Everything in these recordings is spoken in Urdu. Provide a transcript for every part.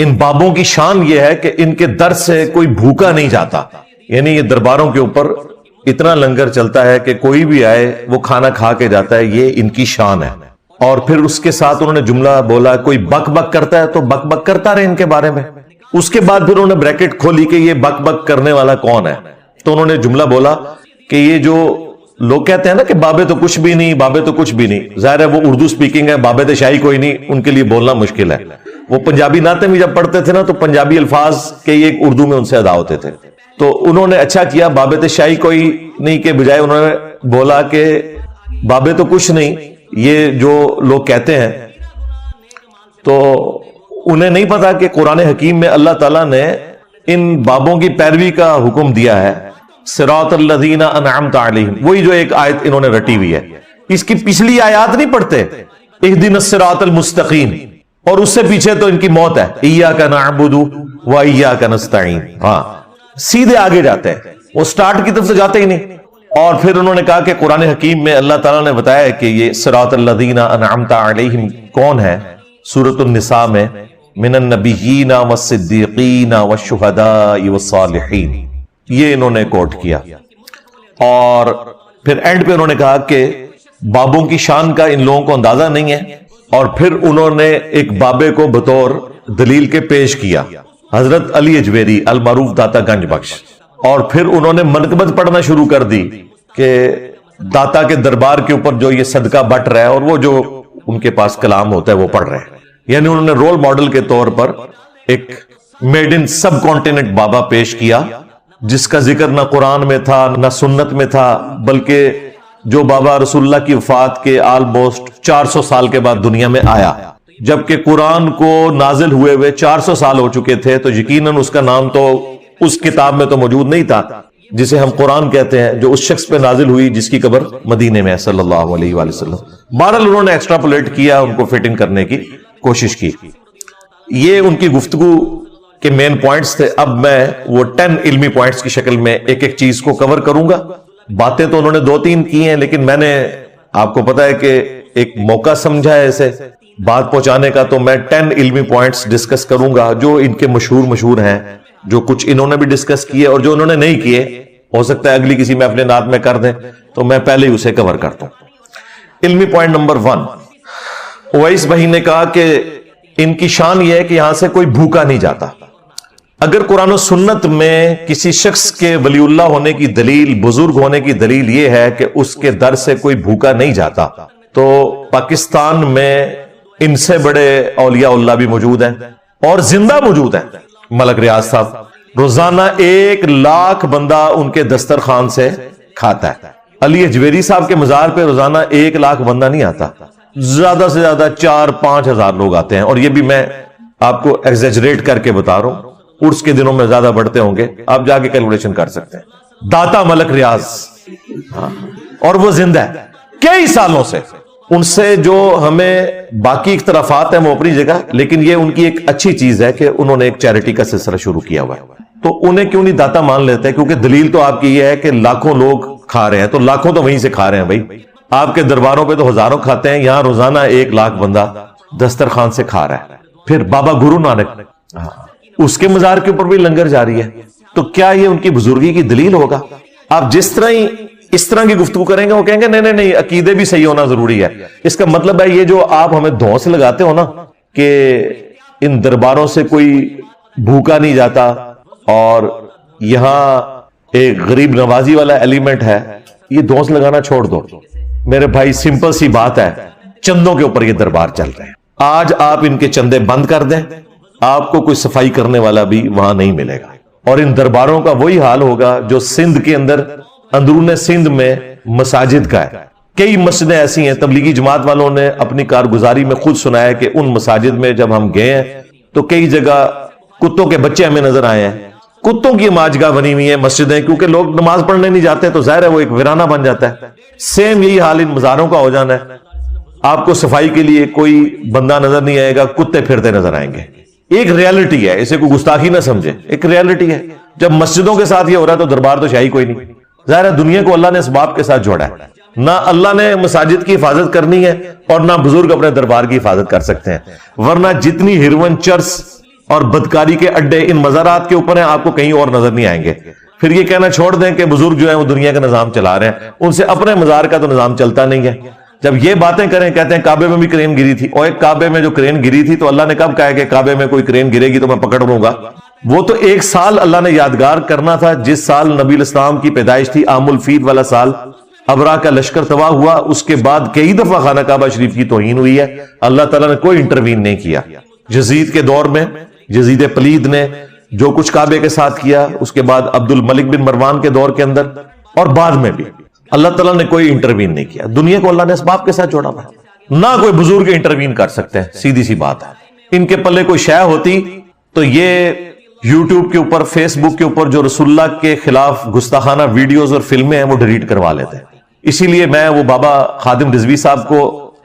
ان بابوں کی شان یہ ہے کہ ان کے در سے کوئی بھوکا نہیں جاتا، یعنی یہ درباروں کے اوپر اتنا لنگر چلتا ہے کہ کوئی بھی آئے وہ کھانا کھا کے جاتا ہے، یہ ان کی شان ہے۔ اور پھر اس کے ساتھ انہوں نے جملہ بولا، کوئی بک بک کرتا ہے تو بک بک کرتا رہے ان کے بارے میں۔ اس کے بعد پھر انہوں نے بریکٹ کھولی کہ یہ بک بک کرنے والا کون ہے، تو انہوں نے جملہ بولا کہ یہ جو لوگ کہتے ہیں نا کہ بابے تو کچھ بھی نہیں، بابے تو کچھ بھی نہیں، ظاہر ہے وہ اردو سپیکنگ ہے، بابے تو شاہی کوئی نہیں، ان کے لیے بولنا مشکل ہے۔ وہ پنجابی نعتیں بھی جب پڑھتے تھے نا تو پنجابی الفاظ کے ایک اردو میں ان سے ادا ہوتے تھے، تو انہوں نے اچھا کیا، بابے شاہی کوئی نہیں کے بجائے انہوں نے بولا کہ بابے تو کچھ نہیں، یہ جو لوگ کہتے ہیں تو انہیں نہیں پتا کہ قرآن حکیم میں اللہ تعالیٰ نے ان بابوں کی پیروی کا حکم دیا ہے، صراط الذین انعمت علیہم، وہی جو ایک آیت انہوں نے رٹی ہوئی ہے، اس کی پچھلی آیات نہیں پڑھتے، اہدنا الصراط المستقیم، اور اس سے پیچھے تو ان کی موت ہے، ایاک نعبد و ایاک نستعین، ہاں سیدھے آگے جاتے ہیں، وہ سٹارٹ کی طرف سے جاتے ہی نہیں۔ اور پھر انہوں نے کہا کہ قرآن حکیم میں اللہ تعالیٰ نے بتایا کہ یہ صراط الذین انعمت علیہم کون ہے، سورۃ النساء میں من النبیین والصدیقین والشہداء والصالحین، یہ انہوں نے کوٹ کیا۔ اور پھر اینڈ پہ انہوں نے کہا کہ بابوں کی شان کا ان لوگوں کو اندازہ نہیں ہے، اور پھر انہوں نے ایک بابے کو بطور دلیل کے پیش کیا، حضرت علی اجویری المعروف داتا گنج بخش، اور پھر انہوں نے منقبت پڑھنا شروع کر دی کہ داتا کے دربار کے اوپر جو یہ صدقہ بٹ رہا ہے اور وہ جو ان کے پاس کلام ہوتا ہے وہ پڑھ رہے ہیں، یعنی انہوں نے رول ماڈل کے طور پر ایک میڈ ان سب کانٹیننٹ بابا پیش کیا، جس کا ذکر نہ قرآن میں تھا نہ سنت میں تھا، بلکہ جو بابا رسول اللہ کی وفات کے آلموسٹ 400 سال کے بعد دنیا میں آیا، جبکہ قرآن کو نازل ہوئے ہوئے 400 سال ہو چکے تھے، تو یقیناً اس کا نام تو اس کتاب میں تو موجود نہیں تھا جسے ہم قرآن کہتے ہیں، جو اس شخص پہ نازل ہوئی جس کی قبر مدینے میں ہے صلی اللہ علیہ وآلہ وسلم۔ بہرحال انہوں نے ایکسٹراپولیٹ کیا، ان کو فٹنگ کرنے کی کوشش کی۔ یہ ان کی گفتگو کے مین پوائنٹس تھے۔ اب میں وہ 10 علمی پوائنٹس کی شکل میں ایک ایک چیز کو کور کروں گا۔ باتیں تو انہوں نے 2-3 کی ہیں، لیکن میں نے آپ کو پتا ہے کہ ایک موقع سمجھا ہے اسے بات پہنچانے کا، تو میں 10 علمی پوائنٹس ڈسکس کروں گا جو ان کے مشہور ہیں، جو کچھ انہوں نے بھی ڈسکس کیے اور جو انہوں نے نہیں کیے، ہو سکتا ہے اگلی کسی میں اپنے نعت میں کر دیں، تو میں پہلے ہی اسے کور کرتا ہوں۔ علمی پوائنٹ نمبر 1، اویس بھائی نے کہا کہ ان کی شان یہ ہے کہ یہاں سے کوئی بھوکا نہیں جاتا۔ اگر قرآن و سنت میں کسی شخص کے ولی اللہ ہونے کی دلیل، بزرگ ہونے کی دلیل یہ ہے کہ اس کے در سے کوئی بھوکا نہیں جاتا، تو پاکستان میں ان سے بڑے اولیاء اللہ بھی موجود ہیں اور زندہ موجود ہیں۔ ملک ریاض صاحب روزانہ 1 لاکھ بندہ ان کے دسترخوان سے کھاتا ہے۔ علی اجویری صاحب کے مزار پہ روزانہ 1 لاکھ بندہ نہیں آتا، زیادہ سے زیادہ 4-5 ہزار لوگ آتے ہیں، اور یہ بھی میں آپ کو ایگزیجریٹ کر کے بتا رہا ہوں، عرس کے دنوں میں زیادہ بڑھتے ہوں گے، آپ جا کے کیلکولیشن کر سکتے ہیں۔ داتا ملک ریاض، اور وہ زندہ ہے کئی سالوں سے۔ ان سے جو ہمیں باقی اختلافات ہیں وہ اپنی جگہ، لیکن یہ ان کی ایک اچھی چیز ہے کہ انہوں نے ایک چیریٹی کا سلسلہ شروع کیا ہوا ہے، تو انہیں کیوں نہیں داتا مان لیتے ہیں؟ کیونکہ دلیل تو آپ کی یہ ہے کہ لاکھوں لوگ کھا رہے ہیں، تو لاکھوں تو وہیں سے کھا رہے ہیں بھائی، آپ کے درباروں پہ تو ہزاروں کھاتے ہیں، یہاں روزانہ 1 لاکھ بندہ دسترخوان سے کھا رہا ہے۔ پھر بابا گرو نانک، اس کے مزار کے اوپر بھی لنگر جاری ہے، تو کیا یہ ان کی بزرگی کی دلیل ہوگا؟ آپ جس طرح ہی اس طرح کی گفتگو کریں گے وہ کہیں گے نہیں نہیں عقیدے بھی صحیح ہونا ضروری ہے۔ اس کا مطلب ہے یہ جو آپ ہمیں دھونس لگاتے ہو نا کہ ان درباروں سے کوئی بھوکا نہیں جاتا اور یہاں ایک غریب نوازی والا ایلیمنٹ ہے، یہ دھونس لگانا چھوڑ دو میرے بھائی۔ سمپل سی بات ہے، چندوں کے اوپر یہ دربار چل رہے ہیں، آج آپ ان کے چندے بند کر دیں، آپ کو کوئی صفائی کرنے والا بھی وہاں نہیں ملے گا، اور ان درباروں کا وہی حال ہوگا جو سندھ کے اندر، اندرون سندھ میں مساجد کا ہے۔ کئی مسجدیں ایسی ہیں، تبلیغی جماعت والوں نے اپنی کارگزاری میں خود سنایا کہ ان مساجد میں جب ہم گئے ہیں تو کئی جگہ کتوں کے بچے ہمیں نظر آئے ہیں، کتوں کی ماجگاہ بنی ہوئی ہیں مسجدیں، کیونکہ لوگ نماز پڑھنے نہیں جاتے تو ظاہر ہے وہ ایک ویرانہ بن جاتا ہے۔ سیم یہی حال ان مزاروں کا ہو جانا ہے، آپ کو صفائی کے لیے کوئی بندہ نظر نہیں آئے گا، کتے پھرتے نظر آئیں گے۔ ایک ریالٹی ہے، اسے کوئی گستاخی نہ سمجھے، ایک ریالٹی ہے۔ جب مسجدوں کے ساتھ یہ ہو رہا ہے تو دربار تو شاہی کوئی نہیں۔ ظاہر ہے دنیا کو اللہ نے اسباب کے ساتھ جوڑا ہے، نہ اللہ نے مساجد کی حفاظت کرنی ہے اور نہ بزرگ اپنے دربار کی حفاظت کر سکتے ہیں، ورنہ جتنی ہرون چرس اور بدکاری کے اڈے ان مزارات کے اوپر ہیں, آپ کو کہیں اور نظر نہیں آئیں گے. پھر یہ کہنا چھوڑ دیں کہ بزرگ جو ہیں وہ دنیا کا نظام چلا رہے ہیں, ان سے اپنے مزار کا تو نظام چلتا نہیں ہے. جب یہ باتیں کریں, کہتے ہیں کعبے میں بھی کرین گری تھی, اور ایک کعبے میں جو کرین گری تھی تو اللہ نے کب کہا ہے کہ کعبے میں کوئی کرین گرے گی تو میں پکڑ لوں گا؟ وہ تو ایک سال اللہ نے یادگار کرنا تھا, جس سال نبی الاسلام کی پیدائش تھی, عام الفیل والا سال. ابرا کا لشکر تباہ ہوا, اس کے بعد کئی دفعہ خانہ کعبہ شریف کی توہین ہوئی ہے, اللہ تعالیٰ نے کوئی انٹروین نہیں کیا. یزید کے دور میں یزید پلید نے جو کچھ کعبے کے ساتھ کیا, اس کے بعد عبد الملک بن مروان کے دور کے اندر, اور بعد میں بھی اللہ تعالیٰ نے کوئی انٹروین نہیں کیا. دنیا کو اللہ نے اسباب کے ساتھ جوڑا ہوا, نہ کوئی بزرگ انٹروین کر سکتے ہیں, سیدھی سی بات ہے. ان کے پلے کوئی شے ہوتی تو یہ یوٹیوب کے اوپر, فیس بک کے اوپر جو رسول اللہ کے خلاف گستاخانہ ویڈیوز اور فلمیں ہیں وہ ڈیلیٹ کروا لیتے ہیں. اسی لیے میں وہ بابا خادم رضوی صاحب کو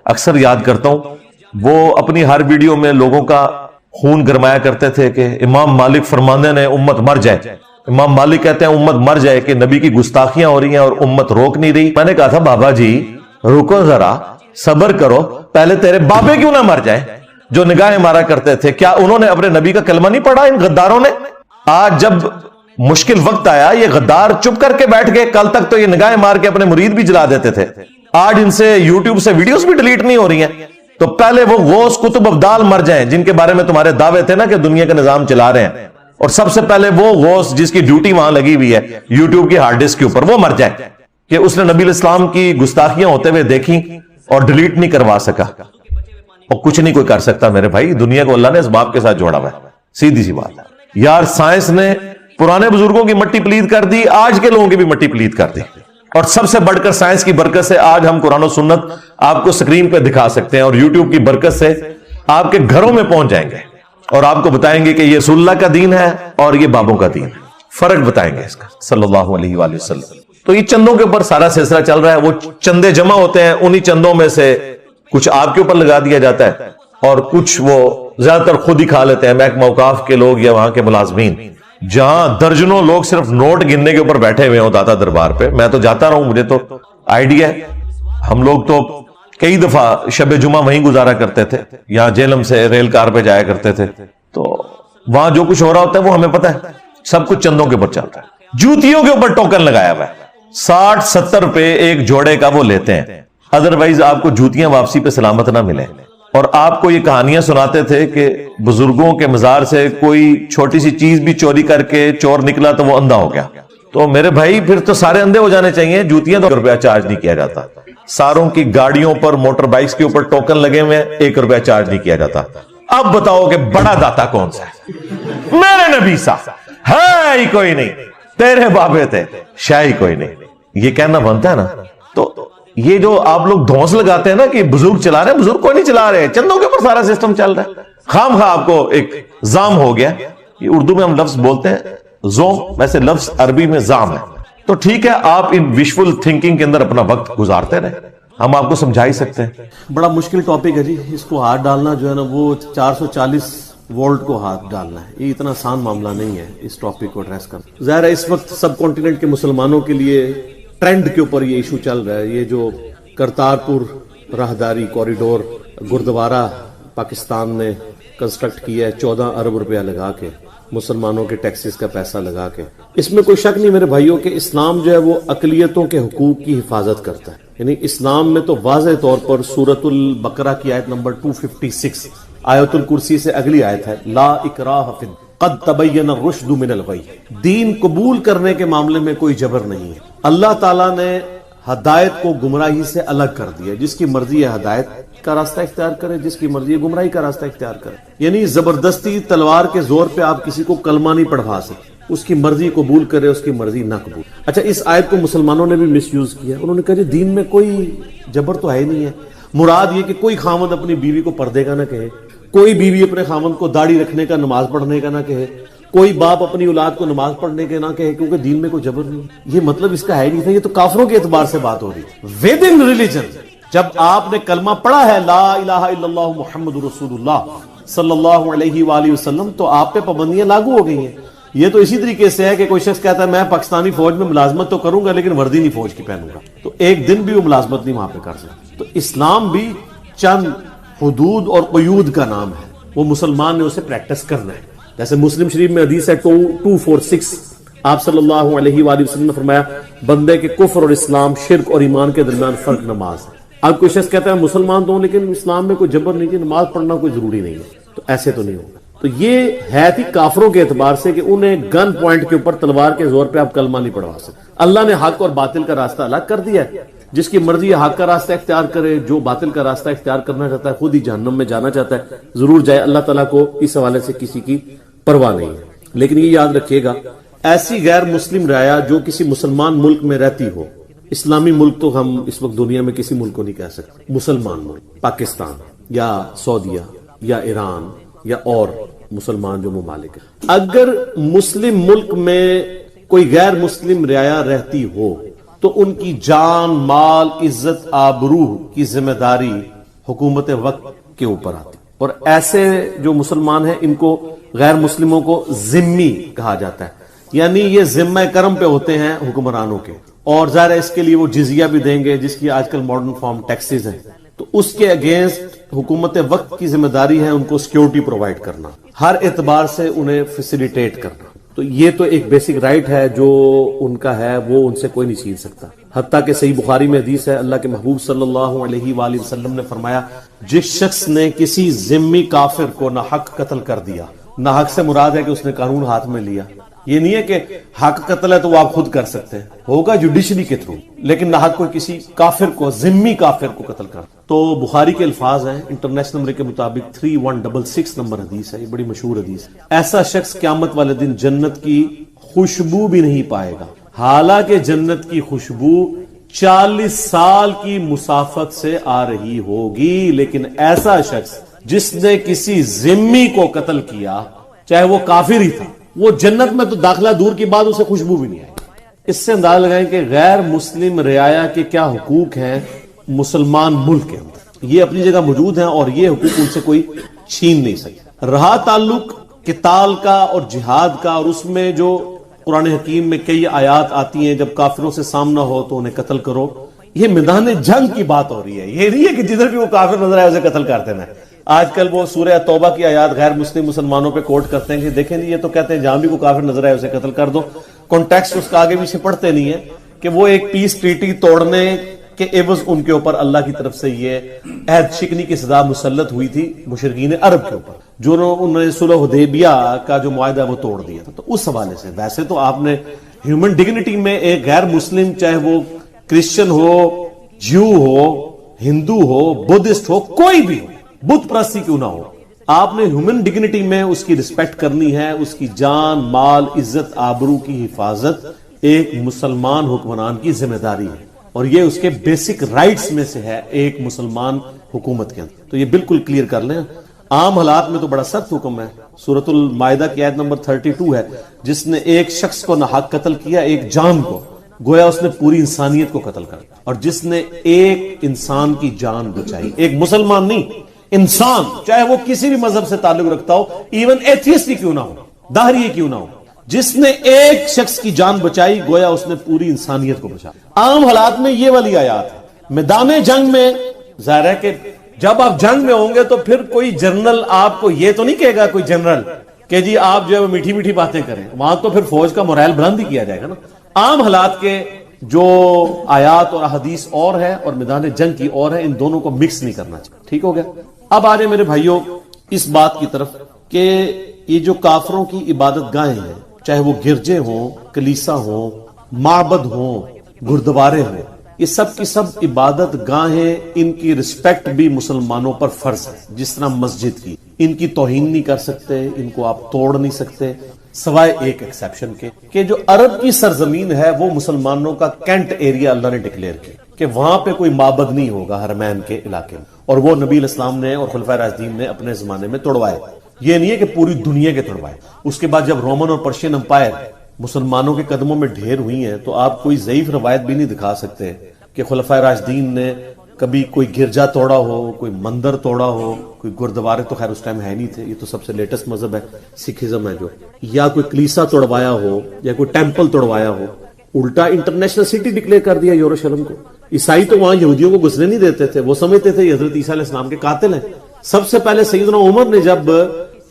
اکثر یاد کرتا ہوں. وہ اپنی ہر ویڈیو میں لوگوں کا خون گرمایا کرتے تھے کہ امام مالک فرماندے نے امت مر جائے. امام مالک کہتے ہیں امت مر جائے کہ نبی کی گستاخیاں ہو رہی ہیں اور امت روک نہیں رہی. میں نے کہا تھا بابا جی رکو ذرا, صبر کرو, پہلے تیرے بابے کیوں نہ مر جائے جو نگاہیں مارا کرتے تھے؟ کیا انہوں نے اپنے نبی کا کلمہ نہیں پڑھا ان غداروں نے؟ آج جب مشکل وقت آیا یہ غدار چپ کر کے بیٹھ گئے. کل تک تو یہ نگاہیں مار کے اپنے مرید بھی جلا دیتے تھے, آج ان سے یوٹیوب سے ویڈیوز بھی ڈیلیٹ نہیں ہو رہی ہیں. تو پہلے وہ غوث کتب ابدال مر جائیں جن کے بارے میں تمہارے دعوے تھے نا کہ دنیا کا نظام چلا رہے ہیں, اور سب سے پہلے وہ غوث جس کی ڈیوٹی وہاں لگی ہوئی ہے یوٹیوب کی ہارڈ ڈسک کے اوپر, وہ مر جائے کہ اس نے نبی الاسلام کی گستاخیاں ہوتے ہوئے دیکھی اور ڈیلیٹ نہیں کروا سکا. اور کچھ نہیں کوئی کر سکتا میرے بھائی, دنیا کو اللہ نے اسباب کے ساتھ جوڑا ہوا ہے, سیدھی سی بات ہے. یار سائنس نے پرانے بزرگوں کی مٹی پلید کر دی, آج کے لوگوں کی بھی مٹی پلید کر دی, اور سب سے بڑھ کر سائنس کی برکت سے آج ہم قرآن و سنت آپ کو سکرین پہ دکھا سکتے ہیں, اور یوٹیوب کی برکت سے آپ کے گھروں میں پہنچ جائیں گے اور آپ کو بتائیں گے کہ یہ رسول اللہ کا دین ہے اور یہ بابوں کا دین ہے, فرق بتائیں گے اس کا صلی اللہ علیہ وآلہ وسلم. تو یہ چندوں کے اوپر سارا سلسلہ چل رہا ہے. وہ چندے جمع ہوتے ہیں, انہی چندوں میں سے کچھ آپ کے اوپر لگا دیا جاتا ہے اور کچھ وہ زیادہ تر خود ہی کھا لیتے ہیں, محکمہ اوقاف کے لوگ یا وہاں کے ملازمین. جہاں درجنوں لوگ صرف نوٹ گننے کے اوپر بیٹھے ہوئے ہوں داتا دربار پہ, میں تو جاتا رہا ہوں, مجھے تو آئیڈیا ہے. ہم لوگ تو کئی دفعہ شب جمعہ وہیں گزارا کرتے تھے, یہاں جیلم سے ریل کار پہ جایا کرتے تھے, تو وہاں جو کچھ ہو رہا ہوتا ہے وہ ہمیں پتہ ہے, سب کچھ چندوں کے اوپر چلتا ہے. جوتیوں کے اوپر ٹوکن لگایا ہوا ہے, 60-70 روپے ایک جوڑے کا وہ لیتے ہیں, ادروائز آپ کو جوتیاں واپسی پہ سلامت نہ ملیں. اور آپ کو یہ کہانیاں سناتے تھے کہ بزرگوں کے مزار سے کوئی چھوٹی سی چیز بھی چوری کر کے چور نکلا تو وہ اندھا ہو گیا. تو میرے بھائی پھر تو سارے اندھے ہو جانے چاہیے. جوتیاں تو روپیہ چارج نہیں کیا جاتا, ساروں کی گاڑیوں پر موٹر بائکس کے اوپر ٹوکن لگے ہوئے ہیں, 1 روپیہ چارج نہیں کیا جاتا. اب بتاؤ کہ بڑا داتا کون سا ہے؟ میرے نبی صاحب ہے ہی کوئی نہیں, تیرے بابے تھے شاہی کوئی نہیں, یہ کہنا بنتا ہے نا. تو یہ جو آپ لوگ دھونس لگاتے ہیں نا کہ بزرگ چلا رہے ہیں, بزرگ کوئی نہیں چلا رہے, چندوں کے اوپر سارا سسٹم چل رہا ہے. خام خواہ آپ کو ایک زام ہو گیا. یہ اردو میں ہم لفظ بولتے ہیں زوم, ویسے لفظ عربی میں زام ہے. تو ٹھیک ہے, آپ ان وشفل تھنکنگ کے اندر اپنا وقت گزارتے رہے, ہم آپ کو سمجھا ہی سکتے ہیں. بڑا مشکل ٹاپک ہے جی, اس کو ہاتھ ڈالنا جو ہے نا وہ 440 وولٹ کو ہاتھ ڈالنا ہے, یہ اتنا آسان معاملہ نہیں ہے اس ٹاپک کو ایڈریس کرنا. ظاہر ہے اس وقت سب کانٹیننٹ کے مسلمانوں کے لیے ٹرینڈ کے اوپر یہ ایشو چل رہا ہے. یہ جو کرتارپور راہداری کوریڈور گردوارہ پاکستان نے کنسٹرکٹ کیا ہے 14 ارب روپیہ لگا کے, مسلمانوں کے ٹیکسز کا پیسہ لگا کے, اس میں کوئی شک نہیں میرے بھائیوں کہ اسلام جو ہے وہ اقلیتوں کے حقوق کی حفاظت کرتا ہے. یعنی اسلام میں تو واضح طور پر سورۃ البقرہ کی آیت نمبر 256, آیت الکرسی سے اگلی آیت ہے, لا اکراہ فی قد تبین الرشد من الغی, دین قبول کرنے کے معاملے میں کوئی جبر نہیں ہے. اللہ تعالیٰ نے ہدایت کو گمراہی سے الگ کر دیا, جس کی مرضی ہے ہدایت کا راستہ اختیار کرے, جس کی مرضی ہے گمراہی کا راستہ اختیار کرے. یعنی زبردستی تلوار کے زور پہ آپ کسی کو کلمہ نہیں پڑھوا سکتے, اس کی مرضی قبول کرے, اس کی مرضی نہ قبول. اچھا, اس آیت کو مسلمانوں نے بھی مس یوز کیا, انہوں نے کہا جی دین میں کوئی جبر تو ہے نہیں ہے. مراد یہ کہ کوئی خامد اپنی بیوی کو پردے کا نہ کہے, کوئی بیوی اپنے خامد کو داڑھی رکھنے کا, نماز پڑھنے کا نہ کہے, کوئی باپ اپنی اولاد کو نماز پڑھنے کے نہ کہے, کیونکہ دین میں کوئی جبر نہیں. یہ مطلب اس کا ہے نہیں تھا, یہ تو کافروں کے اعتبار سے بات ہو رہی. ود ان ریلیجن جب آپ نے کلمہ پڑھا ہے لا الہ الا اللہ محمد رسول اللہ صلی اللہ علیہ وآلہ وسلم, تو آپ پہ پابندیاں لاگو ہو گئی ہیں. یہ تو اسی طریقے سے ہے کہ کوئی شخص کہتا ہے میں پاکستانی فوج میں ملازمت تو کروں گا لیکن وردی نہیں فوج کی پہنوں گا, تو ایک دن بھی وہ ملازمت نہیں وہاں پہ کر سکتا. تو اسلام بھی چند حدود اور قیود کا نام ہے, وہ مسلمان نے اسے پریکٹس کرنا ہے. جیسے مسلم شریف میں حدیث ہے 246، آپ صلی اللہ علیہ وآلہ وسلم نے فرمایا بندے کے کفر اور اسلام، شرک اور ایمان کے درمیان فرق نماز ہے۔ اب کوئی شخص کہتا ہے مسلمان تو ہوں لیکن اسلام میں کوئی جبر نہیں کہ نماز پڑھنا کوئی ضروری نہیں ہے، تو ایسے تو نہیں ہوگا۔ تو یہ ہے تھی کافروں کے اعتبار سے کہ انہیں گن پوائنٹ کے اوپر تلوار کے زور پہ آپ کلمہ نہیں پڑھوا سکتے۔ اللہ نے حق اور باطل کا راستہ الگ کر دیا ہے، جس کی مرضی حق کا راستہ اختیار کرے، جو باطل کا راستہ اختیار کرنا چاہتا ہے خود ہی جہنم میں جانا چاہتا ہے، ضرور جائے، اللہ تعالیٰ کو اس حوالے سے کسی کی پرواہ نہیں ہے۔ لیکن یہ یاد رکھیے گا، ایسی غیر مسلم رعایا جو کسی مسلمان ملک میں رہتی ہو، اسلامی ملک تو ہم اس وقت دنیا میں کسی ملک کو نہیں کہہ سکتے، مسلمان ملک، پاکستان یا سعودیہ یا ایران یا اور مسلمان جو ممالک ہیں، اگر مسلم ملک میں کوئی غیر مسلم رعایا رہتی ہو تو ان کی جان، مال، عزت، آبرو کی ذمہ داری حکومت وقت کے اوپر آتی، اور ایسے جو مسلمان ہیں ان کو غیر مسلموں کو ذمہ کہا جاتا ہے، یعنی یہ ذمہ کرم پہ ہوتے ہیں حکمرانوں کے، اور ظاہر ہے اس کے لیے وہ جزیہ بھی دیں گے جس کی آج کل ماڈرن فارم ٹیکسز ہیں، تو اس کے اگینسٹ حکومت وقت کی ذمہ داری ہے ان کو سیکیورٹی پرووائڈ کرنا، ہر اعتبار سے انہیں فیسیلیٹیٹ کرنا۔ تو یہ تو ایک بیسک رائٹ ہے جو ان کا ہے، وہ ان سے کوئی نہیں چھین سکتا۔ حتیٰ کہ صحیح بخاری میں حدیث ہے، اللہ کے محبوب صلی اللہ علیہ وآلہ وسلم نے فرمایا جس شخص نے کسی ذمی کافر کو ناحق قتل کر دیا، ناحق سے مراد ہے کہ اس نے قانون ہاتھ میں لیا، یہ نہیں ہے کہ حق قتل ہے تو وہ آپ خود کر سکتے ہیں، ہوگا جوڈیشری کے تھرو، لیکن ناحق کوئی کسی کافر کو، ذمی کافر کو قتل کر، تو بخاری کے الفاظ ہیں، انٹرنیشنل نمبر کے مطابق 3166 نمبر حدیث ہے، یہ بڑی مشہور حدیث ہے، ایسا شخص قیامت والے دن جنت کی خوشبو بھی نہیں پائے گا، حالانکہ جنت کی خوشبو 40 سال کی مسافت سے آ رہی ہوگی، لیکن ایسا شخص جس نے کسی ذمی کو قتل کیا، چاہے وہ کافر ہی تھا، وہ جنت میں تو داخلہ دور کی بات، اسے خوشبو بھی نہیں آئی۔ اس سے اندازہ لگائیں کہ غیر مسلم رعایا کے کیا حقوق ہیں مسلمان ملک کے اندر، یہ اپنی جگہ موجود ہیں اور یہ حقوق ان سے کوئی چھین نہیں سکتا۔ رہا تعلق قتال کا اور جہاد کا، اور اس میں جو قرآن حکیم میں کئی آیات آتی ہیں جب کافروں سے سامنا ہو تو انہیں قتل کرو، یہ میدان جنگ کی بات ہو رہی ہے، یہ نہیں ہے کہ جدھر بھی وہ کافر نظر آئے اسے قتل کر دینا ہے۔ آج کل وہ سورہ توبہ کی آیات غیر مسلم مسلمانوں پہ کوٹ کرتے ہیں کہ دیکھیں جی یہ تو کہتے ہیں جہاں بھی کوئی کافر نظر آئے اسے قتل کر دو، کانٹیکسٹ اس کا آگے پیچھے پڑھتے نہیں ہے کہ وہ ایک پیس ٹریٹی توڑنے کے عوض ان کے اوپر اللہ کی طرف سے یہ عہد شکنی کی سزا مسلط ہوئی تھی مشرکین عرب کے اوپر، جو انہوں نے صلح حدیبیہ کا جو معاہدہ وہ توڑ دیا تھا۔ تو اس حوالے سے ویسے تو آپ نے ہیومن ڈگنیٹی میں ایک غیر مسلم، چاہے وہ کرسچن ہو، جیو ہو، ہندو ہو، بدھسٹ ہو، کوئی بھی ہو، بت پرستی کیوں نہ ہو، آپ نے ہیومن ڈگنیٹی میں اس کی رسپیکٹ کرنی ہے، اس کی جان، مال، عزت، آبرو کی حفاظت ایک مسلمان حکمران کی ذمہ داری ہے، اور یہ اس کے بیسک رائٹس میں سے ہے ایک مسلمان حکومت کے اندر۔ تو یہ بالکل کلیئر کر لیں۔ عام حالات میں تو بڑا سخت حکم ہے، سورۃ المائدہ کی آیت نمبر 32 ہے، جس نے ایک شخص کو ناحق قتل کیا، ایک جان کو، گویا اس نے پوری انسانیت کو قتل کر، اور جس نے ایک انسان کی جان بچائی، ایک مسلمان نہیں، انسان، چاہے وہ کسی بھی مذہب سے تعلق رکھتا ہو، ایون ایتھیسٹ ہی کیوں نہ ہو، داہری کیوں نہ ہو، جس نے ایک شخص کی جان بچائی گویا اس نے پوری انسانیت کو بچایا۔ عام حالات میں یہ والی آیات ہے۔ میدان جنگ میں ظاہر ہے کہ جب آپ جنگ میں ہوں گے تو پھر کوئی جنرل آپ کو یہ تو نہیں کہے گا، کوئی جنرل کہ جی آپ جو ہے میٹھی میٹھی باتیں کریں، وہاں تو پھر فوج کا مورائل بلند ہی کیا جائے گا نا۔ عام حالات کے جو آیات اور احادیث اور ہے اور میدان جنگ کی اور ہے، ان دونوں کو مکس نہیں کرنا چاہیے۔ ٹھیک ہو گیا؟ اب آ رہے میرے بھائیوں اس بات کی طرف کہ یہ جو کافروں کی عبادت گاہیں ہیں، چاہے وہ گرجے ہوں، کلیسا ہوں، معبد ہوں، گردوارے ہوں، یہ سب کی سب عبادت گاہیں، ان کی رسپیکٹ بھی مسلمانوں پر فرض ہے، جس طرح مسجد کی۔ ان کی توہین نہیں کر سکتے، ان کو آپ توڑ نہیں سکتے، سوائے ایک ایکسیپشن کے کہ جو عرب کی سرزمین ہے وہ مسلمانوں کا کینٹ ایریا اللہ نے ڈکلیئر کیا کہ وہاں پہ کوئی معبد نہیں ہوگا حرمین کے علاقے میں، اور وہ نبی الاسلام نے اور خلفائے راشدین نے اپنے زمانے میں توڑوائے۔ یہ نہیں ہے کہ پوری دنیا کے توڑوائے۔ اس کے بعد جب رومن اور پرشین امپائر مسلمانوں کے قدموں میں ڈھیر ہوئی ہیں تو آپ کوئی ضعیف روایت بھی نہیں دکھا سکتے کہ خلفائے راشدین نے کبھی کوئی گرجا توڑا ہو، کوئی مندر توڑا ہو، کوئی گردوارے تو خیر اس ٹائم ہے نہیں تھے، یہ تو سب سے لیٹسٹ مذہب ہے، سکھزم ہے جو، یا کوئی کلیسا توڑوایا ہو یا کوئی ٹیمپل توڑوایا ہو۔ الٹا انٹرنیشنل سٹی ڈکلیئر کر دیا یروشلم کو۔ عیسائی تو وہاں یہودیوں کو گھسنے نہیں دیتے تھے، وہ سمجھتے تھے یہ حضرت عیسیٰ علیہ السلام کے قاتل ہیں۔ سب سے پہلے سیدنا عمر نے جب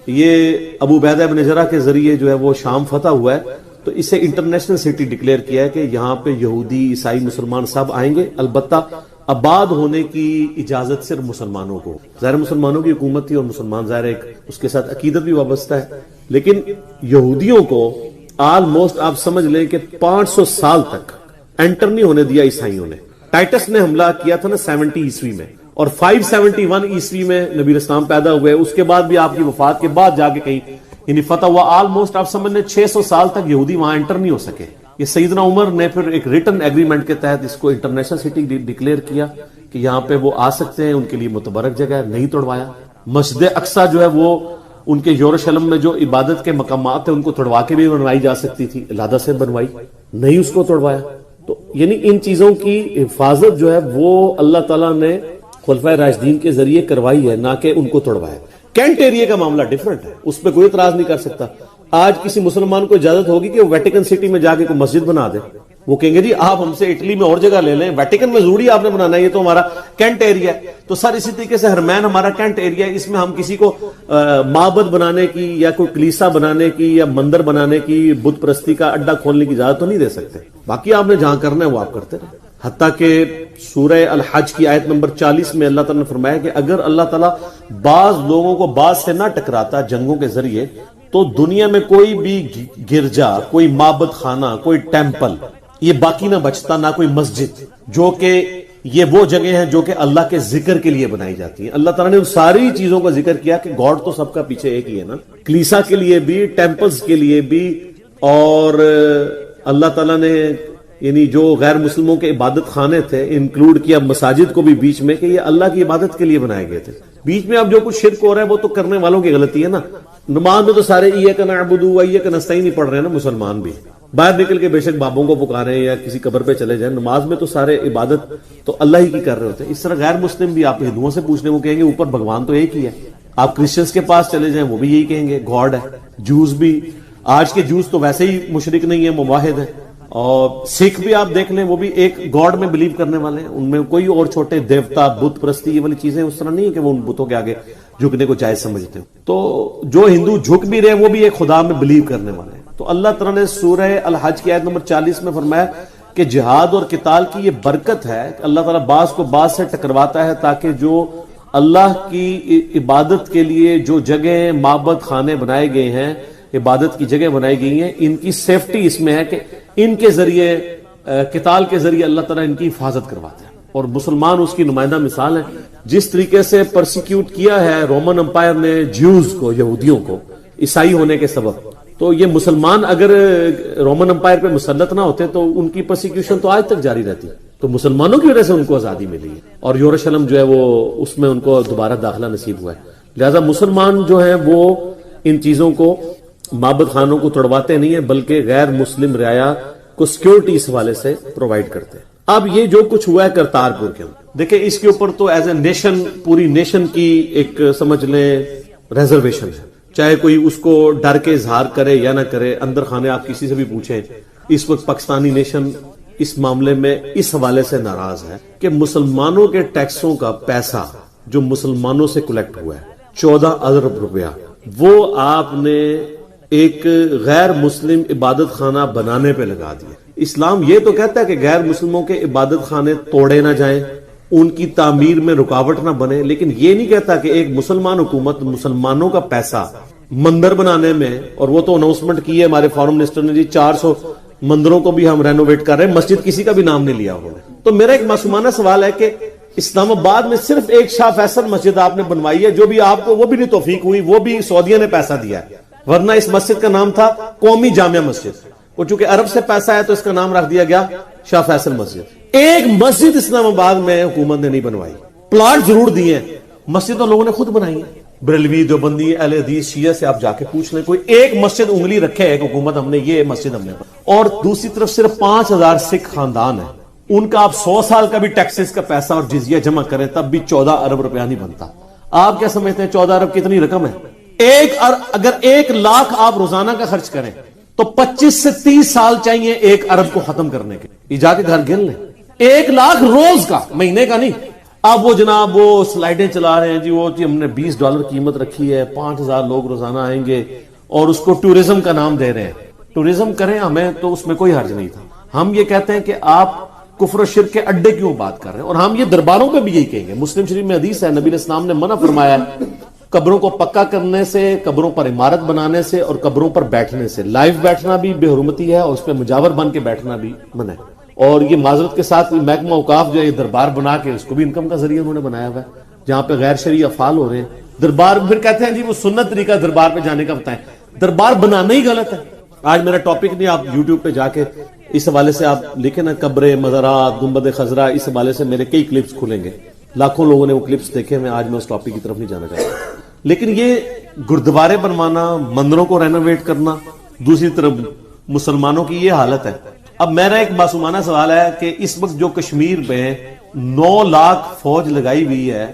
یہ ابو عبیدہ بن جرح کے ذریعے جو ہے وہ شام فتح ہوا ہے، تو اسے انٹرنیشنل سٹی ڈکلیئر کیا ہے کہ یہاں پہ یہودی عیسائی مسلمان سب آئیں گے، البتہ آباد ہونے کی اجازت صرف مسلمانوں کو۔ ظاہر مسلمانوں کی حکومت تھی اور مسلمان ظاہر ایک اس کے ساتھ عقیدت بھی وابستہ ہے، لیکن یہودیوں کو آلموسٹ آپ سمجھ لیں کہ 500 سال تک انٹر نہیں ہونے دیا عیسائیوں نے۔ ٹائٹس نے حملہ کیا تھا نا 70 عیسوی میں، اور 571 عیسوی میں نبی اسلام پیدا ہوئے، اس کے بعد بھی آپ کی وفات کے بعد جا کے کہیں یعنی فتح ہوا۔ آلموسٹ آپ سمجھ لیں 600 سال تک یہودی وہاں انٹر نہیں ہو سکے۔ یہ سیدنا عمر نے پھر ایک ریٹن ایگریمنٹ کے تحت اس کو انٹرنیشنل سٹی ڈکلیئر کیا کہ یہاں پہ وہ آ سکتے ہیں، ان کے لیے متبرک جگہ ہے، نہیں توڑوایا۔ مسجد اقصیٰ جو ہے وہ ان کے یروشلم میں جو عبادت کے مقامات ہیں ان کو توڑوا کے بھی بنوائی جا سکتی تھی، علیحدہ سے بنوائی، نہیں اس کو توڑوایا۔ تو یعنی ان چیزوں کی حفاظت جو ہے وہ اللہ تعالیٰ نے خلفائے راشدین کے ذریعے کروائی ہے، نہ کہ ان کو توڑوایا۔ کینٹ ایریا کا معاملہ ڈیفرنٹ ہے، اس پہ کوئی اعتراض نہیں کر سکتا۔ آج کسی مسلمان کو اجازت ہوگی کہ وہ ویٹیکن سٹی میں جا کے کوئی مسجد بنا دے، وہ کہیں گے جی آپ ہم سے اٹلی میں اور جگہ لے لیں، ویٹیکن میں ضروری آپ نے بنانا ہے، یہ تو ہمارا کینٹ ایریا ہے۔ تو سر اسی طریقے سے حرمین ہمارا کینٹ ایریا ہے، اس میں ہم کسی کو معبد بنانے کی یا کوئی کلیسا بنانے کی یا مندر بنانے کی، بت پرستی کا اڈا کھولنے کی اجازت تو نہیں دے سکتے۔ باقی آپ نے جہاں کرنا ہے وہ آپ کرتے رہیں۔ حتیٰ کہ سورہ الحج کی آیت نمبر 40 میں اللہ تعالیٰ نے فرمایا کہ اگر اللہ تعالیٰ بعض لوگوں کو بعض سے نہ ٹکراتا جنگوں کے ذریعے، تو دنیا میں کوئی بھی گرجا، کوئی معبد خانہ، کوئی ٹیمپل یہ باقی نہ بچتا، نہ کوئی مسجد، جو کہ یہ وہ جگہ ہیں جو کہ اللہ کے ذکر کے لیے بنائی جاتی ہیں۔ اللہ تعالیٰ نے ان ساری چیزوں کا ذکر کیا کہ گاڈ تو سب کا پیچھے ایک ہی ہے نا، کلیسا کے لیے بھی، ٹیمپلز کے لیے بھی، اور اللہ تعالیٰ نے یعنی جو غیر مسلموں کے عبادت خانے تھے انکلوڈ کیا مساجد کو بھی بیچ میں، کہ یہ اللہ کی عبادت کے لیے بنائے گئے تھے۔ بیچ میں اب جو کچھ شرک ہو رہا ہے وہ تو کرنے والوں کی غلطی ہے نا۔ نماز میں تو سارے ایک نعبد و ایک نستعین نہیں پڑھ رہے ہیں نا مسلمان بھی، باہر نکل کے بے شک بابوں کو پکاریں یا کسی قبر پہ چلے جائیں، نماز میں تو سارے عبادت تو اللہ ہی کی کر رہے ہوتے ہیں۔ اس طرح غیر مسلم بھی آپ ہندوؤں سے پوچھنے وہ کہیں گے اوپر بھگوان تو ایک ہی ہے۔ آپ کرسچنس کے پاس چلے جائیں وہ بھی یہی کہیں گے گاڈ ہے۔ جوز بھی، آج کے جوز تو ویسے ہی مشرک نہیں ہے، موحد ہے۔ اور سکھ بھی آپ دیکھ لیں وہ بھی ایک گاڈ میں بلیو کرنے والے ہیں، ان میں کوئی اور چھوٹے دیوتا بت پرستی یہ والی چیزیں اس طرح نہیں ہے کہ وہ ان بتوں کے آگے جھکنے کو جائز سمجھتے ہیں۔ تو جو ہندو جھک بھی رہے وہ بھی ایک خدا میں بلیو کرنے والے ہیں۔ تو اللہ تعالیٰ نے سورہ الحج کی آیت نمبر 40 میں فرمایا کہ جہاد اور قتال کی یہ برکت ہے کہ اللہ تعالیٰ بعض کو بعض سے ٹکرواتا ہے تاکہ جو اللہ کی عبادت کے لیے جو جگہ معبد خانے بنائے گئے ہیں، عبادت کی جگہ بنائی گئی ہیں، ان کی سیفٹی اس میں ہے کہ ان کے ذریعے قتال کے ذریعے اللہ تعالیٰ ان کی حفاظت کرواتا ہے، اور مسلمان اس کی نمائندہ مثال ہیں۔ جس طریقے سے پرسیکیوٹ کیا ہے رومن امپائر نے جیوز کو، یہودیوں کو، عیسائی ہونے کے سبب، تو یہ مسلمان اگر رومن امپائر پہ مسلط نہ ہوتے تو ان کی پرسیکیوشن تو آج تک جاری رہتی۔ تو مسلمانوں کی وجہ سے ان کو آزادی ملی ہے، اور یروشلم جو ہے وہ اس میں ان کو دوبارہ داخلہ نصیب ہوا ہے۔ لہذا مسلمان جو ہیں وہ ان چیزوں کو، معبد خانوں کو توڑواتے نہیں ہیں، بلکہ غیر مسلم رعایا کو سیکیورٹی اس حوالے سے پرووائڈ کرتے ہیں۔ اب یہ جو کچھ ہوا ہے کرتارپور کے اندر، دیکھیں اس کے اوپر تو ایز اے نیشن، پوری نیشن کی ایک سمجھ لیں ریزرویشن ہے، چاہے کوئی اس کو ڈر کے اظہار کرے یا نہ کرے۔ اندر خانے آپ کسی سے بھی پوچھیں، اس وقت پاکستانی نیشن اس معاملے میں اس حوالے سے ناراض ہے کہ مسلمانوں کے ٹیکسوں کا پیسہ جو مسلمانوں سے کلیکٹ ہوا ہے 14 ارب روپیہ، وہ آپ نے ایک غیر مسلم عبادت خانہ بنانے پہ لگا دیا۔ اسلام یہ تو کہتا ہے کہ غیر مسلموں کے عبادت خانے توڑے نہ جائیں، ان کی تعمیر میں رکاوٹ نہ بنے، لیکن یہ نہیں کہتا کہ ایک مسلمان حکومت مسلمانوں کا پیسہ مندر بنانے میں، اور وہ تو اناؤنسمنٹ کی ہے ہمارے فارم منسٹر نے جی 400 مندروں کو بھی ہم رینوویٹ کر رہے ہیں، مسجد کسی کا بھی نام نہیں لیا انہوں نے۔ تو میرا ایک معصومانہ سوال ہے کہ اسلام آباد میں صرف ایک شاہ فیصل مسجد آپ نے بنوائی ہے، جو بھی آپ کو وہ بھی نہیں توفیق ہوئی، وہ بھی سعودیہ نے پیسہ دیا ہے، ورنہ اس مسجد کا نام تھا قومی جامعہ مسجد، اور چونکہ عرب سے پیسہ ہے تو اس کا نام رکھ دیا گیا شاہ فیصل مسجد۔ ایک مسجد اسلام آباد میں حکومت نے نہیں بنوائی، پلاٹ ضرور دیے ہیں، مسجد تو لوگوں نے خود بنائی ہے۔ بریلوی، دیوبندی، اہل حدیث، شیعہ سے آپ جا کے پوچھ لیں، کوئی ایک مسجد انگلی رکھے ایک حکومت ہم نے یہ مسجد ہم نے، اور دوسری طرف صرف 5000 سکھ خاندان ہیں، ان کا آپ 100 سال کا بھی ٹیکسز کا پیسہ اور جزیہ جمع کریں تب بھی 14 ارب روپیہ نہیں بنتا۔ آپ کیا سمجھتے ہیں 14 ارب کتنی رقم ہے؟ اگر 1 لاکھ آپ روزانہ کا خرچ کریں تو 25 سے 30 سال چاہیے 1 ارب کو ختم کرنے کے۔ یہ جا کے گھر گن لیں، 1 لاکھ روز کا، مہینے کا نہیں۔ اب وہ جناب وہ سلائڈیں چلا رہے ہیں جی، وہ جی ہم نے $20 قیمت رکھی ہے، 5000 لوگ روزانہ آئیں گے، اور اس کو ٹورزم کا نام دے رہے ہیں. ٹورزم کریں، ہمیں تو اس میں کوئی حرج نہیں تھا. ہم یہ کہتے ہیں کہ آپ کفر و شرک کے اڈے کیوں بات کر رہے ہیں، اور ہم یہ درباروں پہ بھی یہی کہیں گے. مسلم شریف میں حدیث ہے، نبی علیہ السلام نے منع فرمایا ہے قبروں کو پکا کرنے سے، قبروں پر عمارت بنانے سے، اور قبروں پر بیٹھنے سے. لائیو بیٹھنا بھی بے حرمتی ہے، اور اس پہ مجاور بن کے بیٹھنا بھی منع ہے. اور یہ معذرت کے ساتھ محکمہ اوقاف جو ہے یہ دربار بنا کے اس کو بھی انکم کا ذریعہ انہوں نے بنایا ہوا ہے، جہاں پہ غیر شرعی افعال ہو رہے ہیں. دربار پھر کہتے ہیں جی وہ سنت طریقہ دربار پہ جانے کا بتائیں. دربار بنانا ہی غلط ہے. آج میرا ٹاپک نہیں، آپ یوٹیوب پہ جا کے اس حوالے سے آپ لکھیں نا، قبریں، مزارات، گنبد خضرا، اس حوالے سے میرے کئی کلپس کھلیں گے. لاکھوں لوگوں نے وہ کلپس دیکھے ہیں. آج میں اس ٹاپک کی طرف نہیں جانا چاہتا. لیکن یہ گردوارے بنوانا، مندروں کو رینوویٹ کرنا، دوسری طرف مسلمانوں کی یہ حالت ہے. اب میرا ایک معصومانہ سوال ہے کہ اس وقت جو کشمیر میں 9 لاکھ فوج لگائی ہوئی ہے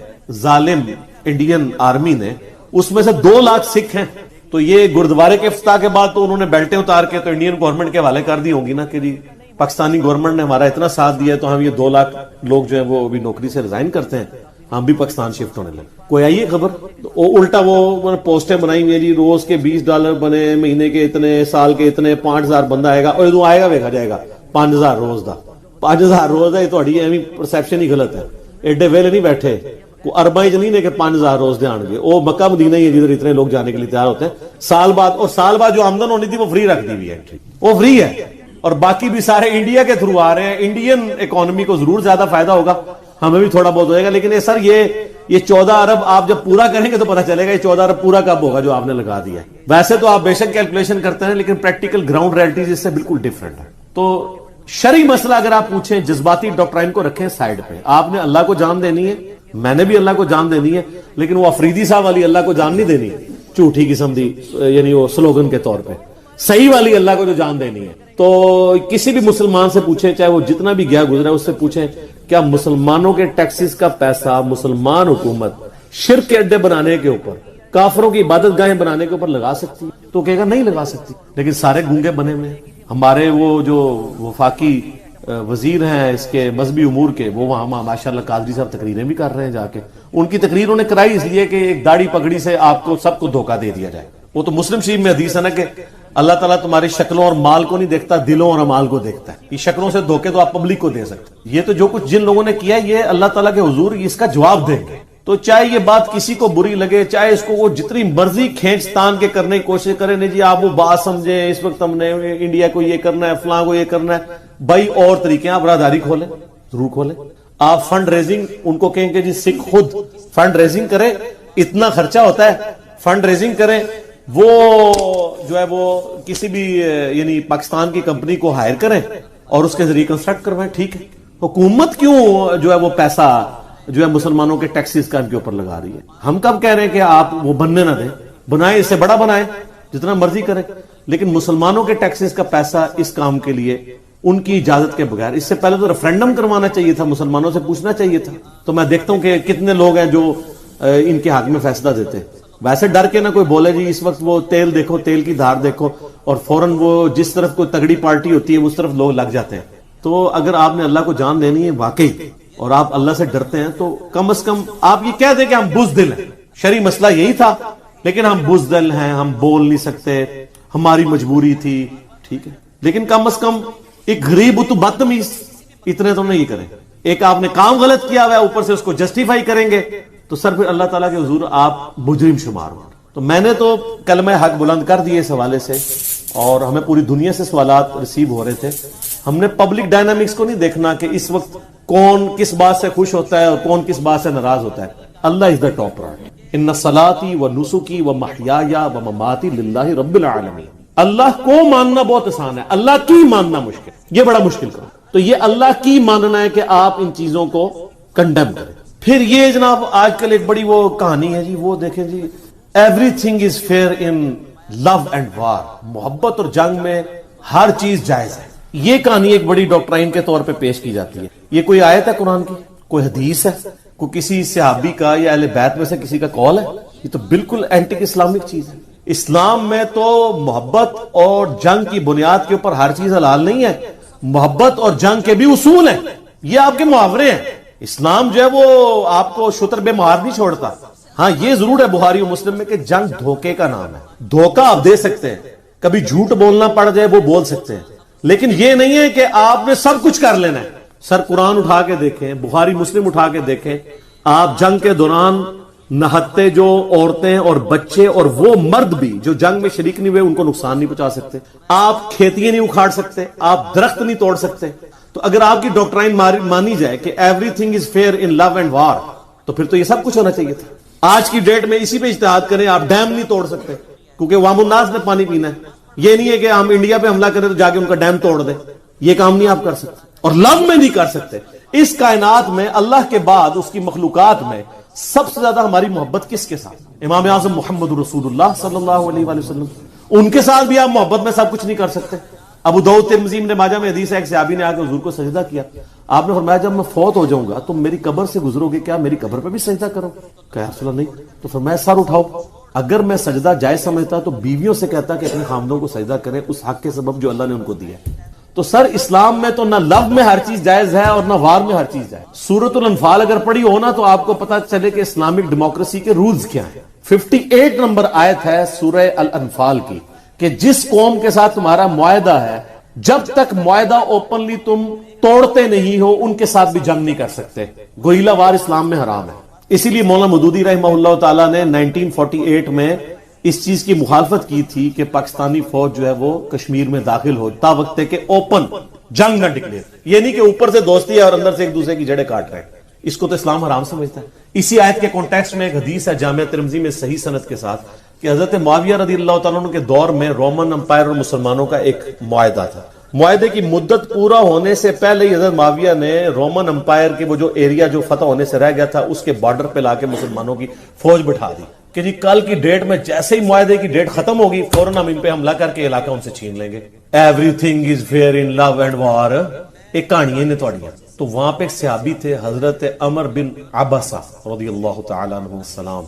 ظالم انڈین آرمی نے، اس میں سے 2 لاکھ سکھ ہیں. تو یہ گردوارے کے افتتاح کے بعد تو انہوں نے بیلٹیں اتار کے تو انڈین گورنمنٹ کے حوالے کر دی ہوں گی نا کہ جی پاکستانی گورنمنٹ نے ہمارا اتنا ساتھ دیا ہے تو ہم یہ 2 لاکھ لوگ جو ہیں وہ ابھی نوکری سے ریزائن کرتے ہیں، ہم بھی پاکستان شفٹ ہونے لگے. کوئی آئیے خبر؟ الٹا وہ پوسٹیں بنائی ہوئی ہیں جی، روز کے $20 بنے، مہینے کے اتنے، سال کے اتنے، 5000 بندہ آئے گا، اور ادو آئے گا ویکھا جائے گا 5000 روز دا. 5000 روز ہے، تھوڑی ایویں پرسیپشن ہی غلط ہے. ایڈے ویلے نہیں بیٹھے کو ارباں چ نہیں نے کہ 5000 روز دے آن گے. وہ مکہ مدینہ ہی ہے جدھر اتنے لوگ جانے کے لیے تیار ہوتے ہیں. سال بعد، اور سال بعد جو آمدن ہونی تھی وہ فری رکھ دی ہوئی ہے، وہ فری ہے. اور باقی بھی سارے انڈیا کے تھرو آ رہے ہیں. انڈین اکانومی کو ضرور زیادہ فائدہ ہوگا، ہمیں بھی تھوڑا بہت ہوئے گا. لیکن سر یہ 14 ارب آپ جب پورا کریں گے تو پتہ چلے گا یہ 14 ارب پورا کب ہوگا جو آپ نے لگا دیا ہے. ویسے تو آپ بے شک کیلکولیشن کرتے ہیں، لیکن پریکٹیکل گراؤنڈ ریئلٹیز اس سے بالکل ڈفرنٹ ہے. تو شرعی مسئلہ اگر آپ پوچھیں، جذباتی ڈاکٹرائن کو رکھیں سائیڈ پہ. آپ نے اللہ کو جان دینی ہے، میں نے بھی اللہ کو جان دینی ہے، لیکن وہ افریدی صاحب والی اللہ کو جان نہیں دینی ہے، جھوٹی قسم دی، یعنی وہ سلوگن کے طور پہ. صحیح والی اللہ کو جو جان دینی ہے تو کسی بھی مسلمان سے پوچھیں، چاہے وہ جتنا بھی گیا گزرا ہے، اس سے پوچھیں کیا مسلمانوں کے ٹیکسز کا پیسہ مسلمان حکومت شرک کے اڈے بنانے کے اوپر، کافروں کی عبادت گاہیں بنانے کے اوپر لگا سکتی ہے؟ تو کہے گا نہیں لگا سکتی. لیکن سارے گونگے بنے ہوئے ہیں. ہمارے وہ جو وفاقی وزیر ہیں اس کے مذہبی امور کے، وہ وہاں ماشاءاللہ قادری صاحب تقریریں بھی کر رہے ہیں جا کے. ان کی تقریر انہوں نے کرائی اس لیے کہ ایک داڑھی پگڑی سے آپ کو سب کو دھوکہ دے دیا جائے. وہ تو مسلم شریف میں حدیث ہے نا کہ اللہ تعالیٰ تمہاری شکلوں اور مال کو نہیں دیکھتا، دلوں اور اعمال کو دیکھتا ہے. یہ شکلوں سے دھوکے تو آپ پبلک کو دے سکتے. یہ تو جو کچھ جن لوگوں نے کیا یہ اللہ تعالیٰ کے حضور اس کا جواب دیں گے. تو چاہے یہ بات کسی کو بری لگے، چاہے اس کو وہ جتنی مرضی کھینچ تان کے کرنے کی کوشش کرے، نہیں جی آپ وہ بات سمجھیں اس وقت ہم نے انڈیا کو یہ کرنا ہے، فلاں کو یہ کرنا ہے. بھائی اور طریقے ہیں، آپ برادری کھولیں، ضرور کھولیں. آپ فنڈ ریزنگ ان کو کہیں کہ جی سکھ خود فنڈ ریزنگ کرے، اتنا خرچہ ہوتا ہے، فنڈ ریزنگ کریں. وہ جو ہے وہ کسی بھی یعنی پاکستان کی کمپنی کو ہائر کریں اور اس کے ذریعے کنسٹرکٹ کروائیں. ٹھیک ہے. حکومت کیوں جو ہے وہ پیسہ جو ہے مسلمانوں کے ٹیکسز کا ان کے اوپر لگا رہی ہے؟ ہم کب کہہ رہے ہیں کہ آپ وہ بننے نہ دیں، بنائیں، اس سے بڑا بنائیں، جتنا مرضی کریں. لیکن مسلمانوں کے ٹیکسز کا پیسہ اس کام کے لیے ان کی اجازت کے بغیر، اس سے پہلے تو ریفرینڈم کروانا چاہیے تھا، مسلمانوں سے پوچھنا چاہیے تھا. تو میں دیکھتا ہوں کہ کتنے لوگ ہیں جو ان کے حق میں فیصلہ دیتے ہیں. ویسے ڈر کے نہ کوئی بولے جی اس وقت وہ تیل دیکھو، تیل کی دھار دیکھو، اور فوراً وہ جس طرف کوئی تگڑی پارٹی ہوتی ہے اس طرف لوگ لگ جاتے ہیں. تو اگر آپ نے اللہ کو جان دینی ہے واقعی اور آپ اللہ سے ڈرتے ہیں تو کم از کم آپ یہ کہہ دیں کہ ہم بزدل ہیں. شرعی مسئلہ یہی تھا لیکن ہم بزدل ہیں، ہم بول نہیں سکتے، ہماری مجبوری تھی. ٹھیک ہے. لیکن کم از کم ایک غریب تو بدتمیز اتنے تو نہیں کریں. ایک آپ نے کام غلط کیا ہوا ہے، اوپر سے اس کو جسٹیفائی کریں گے تو سر پھر اللہ تعالیٰ کے حضور آپ مجرم شمار ہو. تو میں نے تو کلمہ حق بلند کر دیے اس حوالے سے، اور ہمیں پوری دنیا سے سوالات ریسیو ہو رہے تھے. ہم نے پبلک ڈائنامکس کو نہیں دیکھنا کہ اس وقت کون کس بات سے خوش ہوتا ہے اور کون کس بات سے ناراض ہوتا ہے. اللہ از دا ٹاپ پرائورٹی. ان صلاتی و نسکی و محیای و مماتی للہ رب العالمین. اللہ کو ماننا بہت آسان ہے، اللہ کی ماننا مشکل، یہ بڑا مشکل کام. تو یہ اللہ کی ماننا ہے کہ آپ ان چیزوں کو کنڈیم کریں. پھر یہ جناب آج کل ایک بڑی وہ کہانی ہے جی، وہ دیکھیں جی everything is fair in love and war. محبت اور جنگ میں ہر چیز جائز ہے. یہ کہانی ایک بڑی ڈاکٹرائن کے طور پہ پیش کی جاتی ہے. یہ کوئی آیت ہے قرآن کی، کوئی حدیث ہے، کوئی کسی صحابی کا یا اہل بیت میں سے کسی کا قول ہے؟ یہ تو بالکل اینٹی اسلامک چیز ہے. اسلام میں تو محبت اور جنگ کی بنیاد کے اوپر ہر چیز حلال نہیں ہے. محبت اور جنگ کے بھی اصول ہیں، یہ آپ کے محاورے ہیں. اسلام جو ہے وہ آپ کو شتر بے مہار نہیں چھوڑتا. ہاں یہ ضرور ہے بخاری و مسلم میں کہ جنگ دھوکے کا نام ہے. دھوکہ آپ دے سکتے ہیں, کبھی جھوٹ بولنا پڑ جائے وہ بول سکتے ہیں, لیکن یہ نہیں ہے کہ آپ نے سب کچھ کر لینا ہے. سر قرآن اٹھا کے دیکھیں, بخاری مسلم اٹھا کے دیکھیں, آپ جنگ کے دوران نہتے جو عورتیں اور بچے اور وہ مرد بھی جو جنگ میں شریک نہیں ہوئے ان کو نقصان نہیں پہنچا سکتے. آپ کھیتیاں نہیں اکھاڑ سکتے, آپ درخت نہیں توڑ سکتے. تو اگر آپ کی ڈاکٹرائن مانی جائے کہ everything is fair in love and war, تو پھر تو یہ سب کچھ ہونا چاہیے تھا. آج کی ڈیٹ میں اسی پہ اجتہاد کریں, آپ ڈیم نہیں توڑ سکتے کیونکہ عوام الناس نے پانی پینا ہے. یہ نہیں ہے کہ ہم انڈیا پہ حملہ کریں تو جا کے ان کا ڈیم توڑ دیں, یہ کام نہیں آپ کر سکتے, اور لو میں نہیں کر سکتے. اس کائنات میں اللہ کے بعد اس کی مخلوقات میں سب سے زیادہ ہماری محبت کس کے ساتھ؟ امام اعظم محمد رسول اللہ صلی اللہ علیہ وآلہ وسلم. ان کے ساتھ بھی آپ محبت میں سب کچھ نہیں کر سکتے. ابو داؤد ترمذی نے ماجہ میں حدیث ہے, ایک صحابی نے آ کے حضور کو سجدہ کیا. آپ نے فرمایا جب میں فوت ہو جاؤں گا تم میری قبر سے گزرو گے, کیا میری قبر پہ بھی سجدہ کرو؟ کہا رسول اللہ نہیں. تو فرمایا سر اٹھاؤ. اگر میں سجدہ جائز سمجھتا تو بیویوں سے کہتا کہ اپنے خامدوں کو سجدہ کریں اس حق کے سبب جو اللہ نے ان کو دیا ہے. تو سر اسلام میں تو نہ لو میں ہر چیز جائز ہے اور نہ وار میں ہر چیز جائز. سورۃ الانفال اگر پڑھی ہو نا تو آپ کو پتا چلے کہ اسلامک ڈیموکریسی کے رولز کیا ہیں. 58 نمبر آیت ہے سورہ الانفال کی کہ جس قوم کے ساتھ تمہارا معاہدہ ہے جب تک معاہدہ اوپنلی تم توڑتے نہیں ہو ان کے ساتھ بھی جنگ نہیں کر سکتے. گوئیلا وار اسلام میں حرام ہے. اسی لیے مولانا مودودی رحمہ اللہ تعالیٰ نے 1948 میں اس چیز کی مخالفت کی تھی کہ پاکستانی فوج جو ہے وہ کشمیر میں داخل ہو تا وقت کہ اوپن جنگ نہ ڈکلیئر. یہ نہیں کہ اوپر سے دوستی ہے اور اندر سے ایک دوسرے کی جڑیں کاٹ رہے ہیں. اس کو تو اسلام حرام سمجھتا ہے. اسی آیت کے کانٹیکسٹ میں ایک حدیث ہے جامعہ ترمذی میں صحیح سند کے ساتھ کہ حضرت معاویہ رضی اللہ تعالیٰ عنہ کے دور میں رومن امپائر اور مسلمانوں کا ایک معاہدہ تھا. معاہدے کی مدت پورا ہونے سے پہلے ہی حضرت معاویہ نے رومن امپائر کے وہ جو ایریا جو فتح ہونے سے رہ گیا تھا اس کے بارڈر پہ لا کے مسلمانوں کی فوج بٹھا دی کہ جی کل کی ڈیٹ میں جیسے ہی معاہدے کی ڈیٹ ختم ہوگی فوراً ہم ان پہ حملہ کر کے علاقہ ان سے چھین لیں گے. Everything is fair in love and war. ایک کہانیاں نے توڑیاں. تو وہاں پہ ایک صحابی تھے حضرت عمر بن عباسہ رضی اللہ تعالیٰ عنہ السلام.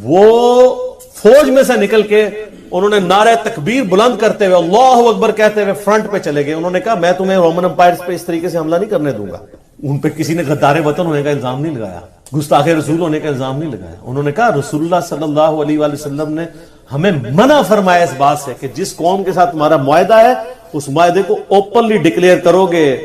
وہ فوج میں سے نکل کے انہوں نے نعرہ تکبیر بلند کرتے ہوئے اللہ اکبر کہتے ہوئے فرنٹ پہ چلے گئے. انہوں نے کہا میں تمہیں رومن امپائر پہ اس طریقے سے حملہ نہیں کرنے دوں گا. ان پہ کسی نے غدار وطن ہونے کا الزام نہیں لگایا, گستاخ رسول ہونے کا الزام نہیں لگایا. انہوں نے کہا رسول اللہ صلی اللہ علیہ وآلہ وسلم نے ہمیں منع فرمایا اس بات سے کہ جس قوم کے ساتھ تمہارا معاہدہ ہے اس معاہدے کو اوپنلی ڈکلیئر کرو گے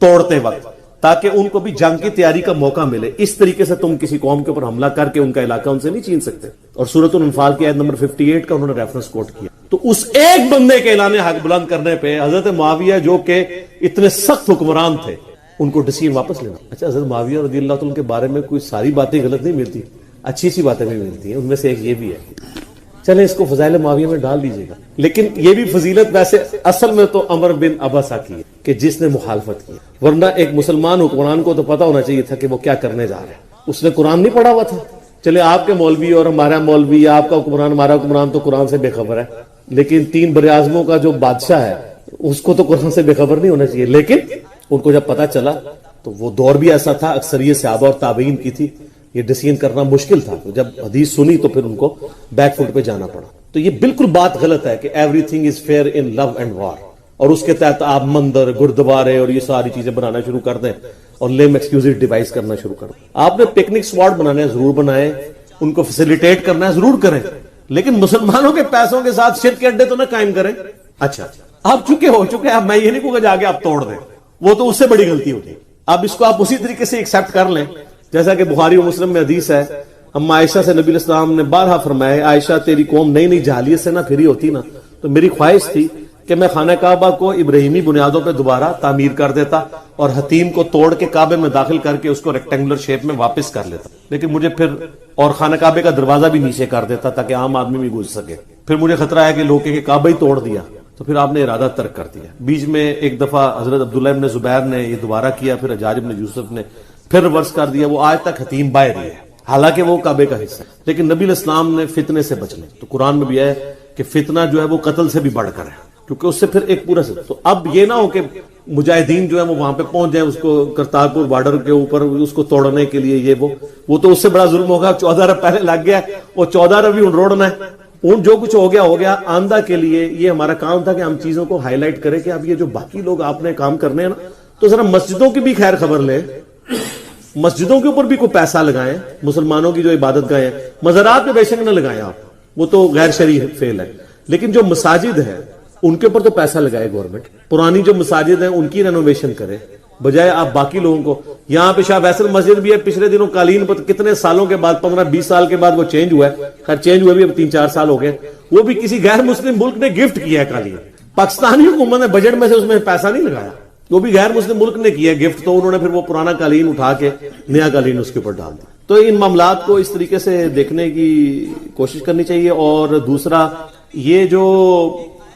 توڑتے وقت تاکہ ان کو بھی جنگ کی تیاری کا موقع ملے. اس طریقے سے تم کسی قوم کے اوپر حملہ کر کے ان کا علاقہ ان سے نہیں چھین سکتے. اور سورۃ الانفال کی آیت نمبر 58 کا انہوں نے ریفرنس کوٹ کیا. تو اس ایک بندے کے اعلان حق بلند کرنے پہ حضرت معاویہ جو کہ اتنے سخت حکمران تھے ان کو ڈسیزن واپس لینا. اچھا حضرت معاویہ رضی اللہ تعالیٰ کے بارے میں کوئی ساری باتیں غلط نہیں ملتی, اچھی سی باتیں بھی ملتی ہیں. ان میں سے ایک یہ بھی ہے, چلیں اس کو فضائل معاویہ میں ڈال دیجیے گا, لیکن یہ بھی فضیلت ویسے اصل میں تو عمر بن عباسہ کی ہے کہ جس نے مخالفت کی. ورنہ ایک مسلمان حکمران کو تو پتا ہونا چاہیے تھا کہ وہ کیا کرنے جا رہے ہیں. اس نے قرآن نہیں پڑھا ہوا تھا. چلے آپ کے مولوی اور ہمارا مولوی یا آپ کا حکمران ہمارا حکمران تو قرآن سے بے خبر ہے, لیکن 3 براعظموں کا جو بادشاہ ہے اس کو تو قرآن سے بے خبر نہیں ہونا چاہیے. لیکن ان کو جب پتا چلا تو وہ دور بھی ایسا تھا, اکثریت صحابہ اور تابعین کی تھی, یہ ڈیسیژن کرنا مشکل تھا. تو جب حدیث سنی تو پھر ان کو بیک فٹ پہ جانا پڑا. تو یہ بالکل بات غلط ہے کہ everything is fair in love and war, اور اس کے تحت آپ مندر گردوارے اور یہ ساری چیزیں بنانا شروع کر دیں اور لیم ایکسکیوزز ڈیوائز کرنا شروع کر دیں. آپ نے پکنک سپاٹ بنانے ہیں ضرور بنائیں, ان کو فیسیلیٹیٹ کرنا ہے ضرور کریں, لیکن مسلمانوں کے پیسوں کے ساتھ شرک کے اڈے تو نہ قائم کریں. اچھا آپ چکے ہو چکے, اب میں یہ نہیں کہوں گا جا کے آپ توڑ دیں, وہ تو اس سے بڑی غلطی ہوتی. اب اس کو آپ اسی طریقے سے ایکسپٹ کر لیں جیسا کہ بخاری و مسلم میں حدیث ہے. اما عائشہ سے نبی علیہ السلام نے بارہا فرمایا, عائشہ تیری قوم نئی نئی جہالیت سے نہ پھری ہوتی نا تو میری خواہش تھی کہ میں خانہ کعبہ کو ابراہیمی بنیادوں پہ دوبارہ تعمیر کر دیتا اور حتیم کو توڑ کے کعبے میں داخل کر کے اس کو ریکٹینگولر شیپ میں واپس کر لیتا, لیکن مجھے پھر اور خانہ کعبے کا دروازہ بھی نیچے کر دیتا تاکہ عام آدمی بھی گزر سکے. پھر مجھے خطرہ ہے کہ لوگ کہ کعبہ ہی توڑ دیا, تو پھر آپ نے ارادہ ترک کر دیا. بیچ میں ایک دفعہ حضرت عبداللہ ابن زبیر نے یہ دوبارہ کیا, پھر حجاج ابن یوسف نے پھر ریورس کر دیا. وہ آج تک حتیم باہر ہی ہے حالانکہ وہ کعبے کا حصہ ہے, لیکن نبی علیہ السلام نے فتنے سے بچنے. تو قرآن میں بھی ہے کہ فتنہ جو ہے وہ قتل سے بھی بڑھ کر ہے, کیونکہ اس سے پھر ایک پورا. تو اب یہ نہ ہو کہ مجاہدین جو ہے وہ وہاں پہ پہنچ جائیں اس کو کرتارپور بارڈر کے اوپر اس کو توڑنے کے لیے, یہ وہ تو اس سے بڑا ظلم ہوگا. 14 ارب پہلے لگ گیا, وہ 14 ارب بھی روڑنا ہے. ان جو کچھ ہو گیا آندہ کے لیے یہ ہمارا کام تھا کہ ہم چیزوں کو ہائی لائٹ کریں کہ اب یہ جو باقی لوگ آپ نے کام کرنے ہیں نا, تو ذرا مسجدوں کی بھی خیر خبر لیں مسجدوں کے اوپر بھی کوئی پیسہ لگائیں, مسلمانوں کی جو عبادت گاہیں ہیں, مزارات پہ بے شک نہ لگائیں آپ, وہ تو غیر شرعی فعل ہے, لیکن جو مساجد ہے ان کے اوپر تو پیسہ لگائے گورنمنٹ. پرانی جو مساجد ہیں ان کی رینوویشن کرے, بجائے آپ باقی لوگوں کو. یہاں پہ شاہ فیصل مسجد بھی ہے, پچھلے دنوں قالین کتنے سالوں کے بعد, 15-20 سال کے بعد وہ چینج ہوا ہے, خیر چینج ہوئے بھی اب 3-4 سال ہو گئے, وہ بھی کسی غیر مسلم ملک نے گفٹ کیا ہے قالین. پاکستانی حکومت نے بجٹ میں سے اس میں پیسہ نہیں لگایا, وہ بھی غیر مسلم ملک نے کیا گفٹ, تو انہوں نے پھر وہ پرانا قالین اٹھا کے نیا قالین اس کے اوپر ڈال دیا. تو ان معاملات کو اس طریقے سے دیکھنے کی کوشش کرنی چاہیے. اور دوسرا یہ جو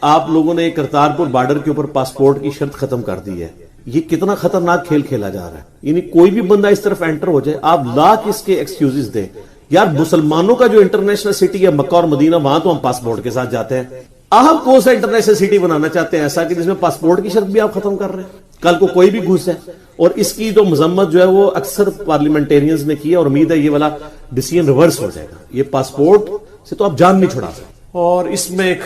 آپ لوگوں نے کرتارپور بارڈر کے اوپر پاسپورٹ کی شرط ختم کر دی ہے, یہ کتنا خطرناک کھیل کھیلا جا رہا ہے. یعنی کوئی بھی بندہ اس طرف انٹر ہو جائے, آپ لاکھ اس کے ایکسکیوزز دیں. یار مسلمانوں کا جو انٹرنیشنل سٹی ہے مکہ اور مدینہ, وہاں تو ہم پاسپورٹ کے ساتھ جاتے ہیں. آپ کون سا انٹرنیشنل سٹی بنانا چاہتے ہیں ایسا کہ جس میں پاسپورٹ کی شرط بھی آپ ختم کر رہے ہیں؟ کل کو کوئی بھی گھس ہے. اور اس کی تو مذمت جو ہے وہ اکثر پارلیمنٹیرینز نے کی ہے, اور امید ہے یہ والا ڈیسیژن ریورس ہو جائے گا. یہ پاسپورٹ سے تو آپ جان نہیں چھڑا سکتے. اور اس میں ایک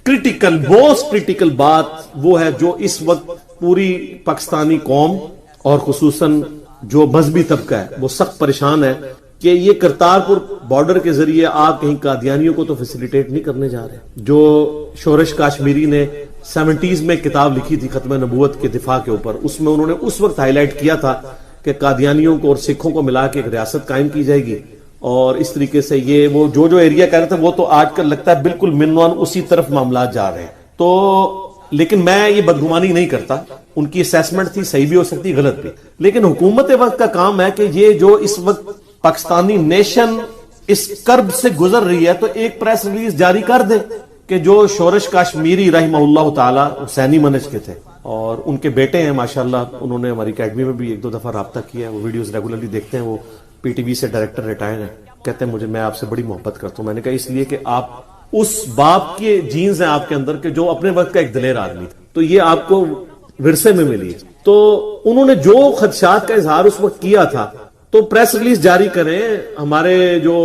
کرٹیکل, موسٹ کرٹیکل بات وہ ہے جو اس وقت پوری پاکستانی قوم اور خصوصاً جو مذہبی طبقہ ہے وہ سخت پریشان ہے, کہ یہ کرتارپور بارڈر کے ذریعے آپ کہیں قادیانیوں کو تو فیسیلیٹیٹ نہیں کرنے جا رہے. جو شورش کاشمیری نے 70s میں کتاب لکھی تھی ختم نبوت کے دفاع کے اوپر, اس میں انہوں نے اس وقت ہائی لائٹ کیا تھا کہ قادیانیوں کو اور سکھوں کو ملا کے ایک ریاست قائم کی جائے گی. اور اس طریقے سے یہ وہ جو ایریا کہہ رہے تھے وہ تو آج کل لگتا ہے بالکل منوان اسی طرف معاملات جا رہے ہیں. تو لیکن میں یہ بدگمانی نہیں کرتا, ان کی اسیسمنٹ تھی, صحیح بھی ہو سکتی, غلط بھی. لیکن حکومت وقت کا کام ہے کہ یہ جو اس وقت پاکستانی نیشن اس کرب سے گزر رہی ہے, تو ایک پریس ریلیز جاری کر دے کہ جو شورش کاشمیری رحمہ اللہ تعالی حسینی منہج کے تھے, اور ان کے بیٹے ہیں ماشاءاللہ, انہوں نے ہماری اکیڈمی میں بھی 1-2 دفعہ رابطہ کیا ہے, وہ ویڈیوز ریگولرلی دیکھتے ہیں, وہ پی ٹی وی سے ڈائریکٹر ریٹائر ہیں, کہتے ہیں میں آپ سے بڑی محبت کرتا ہوں. میں نے کہا اس لیے کہ آپ اس باپ کے جینز ہیں آپ کے اندر کہ جو اپنے وقت کا ایک دلیر آدمی تھا, تو یہ آپ کو ورثے میں ملی. تو انہوں نے جو خدشات کا اظہار اس وقت کیا تھا, تو پریس ریلیز جاری کریں. ہمارے جو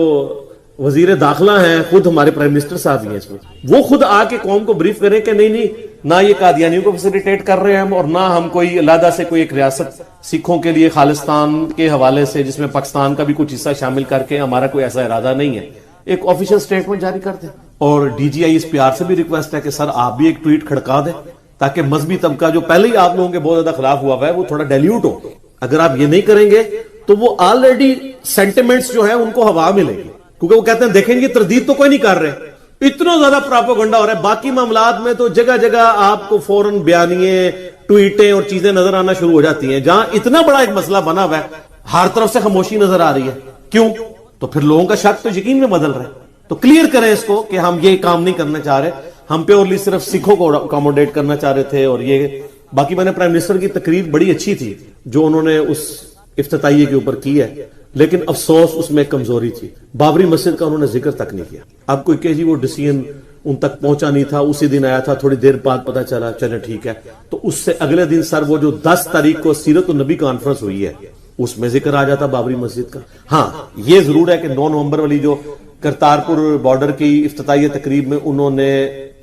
وزیر داخلہ ہیں, خود ہمارے پرائم منسٹر صاحب ہی ہیں اس میں, وہ خود آ کے قوم کو بریف کریں کہ نہیں نہ یہ قادیانیوں کو فیسیلیٹیٹ کر رہے ہیں ہم, اور نہ ہم کوئی علیحدہ سے کوئی ایک ریاست سکھوں کے لیے خالصتان کے حوالے سے جس میں پاکستان کا بھی کچھ حصہ شامل کر کے, ہمارا کوئی ایسا ارادہ نہیں ہے. ایک آفیشیل سٹیٹمنٹ جاری کر دیں. اور ڈی جی آئی اس پی آر سے بھی ریکویسٹ ہے کہ سر آپ بھی ایک ٹویٹ کھڑکا دیں, تاکہ مذہبی طبقہ جو پہلے ہی آپ لوگوں کے بہت زیادہ خلاف ہوا ہے وہ تھوڑا ڈیلیوٹ ہو. اگر آپ یہ نہیں کریں گے تو وہ آلریڈی سینٹیمنٹس جو ہیں ان کو ہوا ملے گی, کیونکہ وہ کہتے ہیں دیکھیں گے تردید تو کوئی نہیں کر رہے, اتنا زیادہ پراپیگنڈا ہو رہا ہے. باقی معاملات میں تو جگہ جگہ آپ کو فوراً بیانیے, ٹویٹیں اور چیزیں نظر آنا شروع ہو جاتی ہیں. جہاں اتنا بڑا ایک مسئلہ بنا ہوا ہے, ہر طرف سے خاموشی نظر آ رہی ہے. کیوں؟ تو پھر لوگوں کا شک تو یقین میں بدل رہا ہے. تو کلیئر کریں اس کو کہ ہم یہ کام نہیں کرنا چاہ رہے, ہم پیورلی صرف سکھوں کو اکاموڈیٹ کرنا چاہ رہے تھے. اور یہ باقی میں نے پرائم منسٹر کی تقریر بڑی اچھی تھی جو انہوں نے اس افتتاحیے کے اوپر کی ہے, لیکن افسوس اس میں کمزوری تھی. بابری مسجد کا انہوں نے ذکر تک نہیں کیا. اب کوئی کہ جی وہ ڈیسیژن ان تک پہنچا نہیں تھا, اسی دن آیا تھا, تھوڑی دیر بعد پتا چلا, چلے ٹھیک ہے. تو اس سے اگلے دن سر وہ جو 10 تاریخ کو سیرت النبی کانفرنس ہوئی ہے اس میں ذکر آ جاتا بابری مسجد کا. ہاں یہ ضرور ہے کہ 9 نومبر والی جو کرتارپور بارڈر کی افتتاحیہ تقریب میں انہوں نے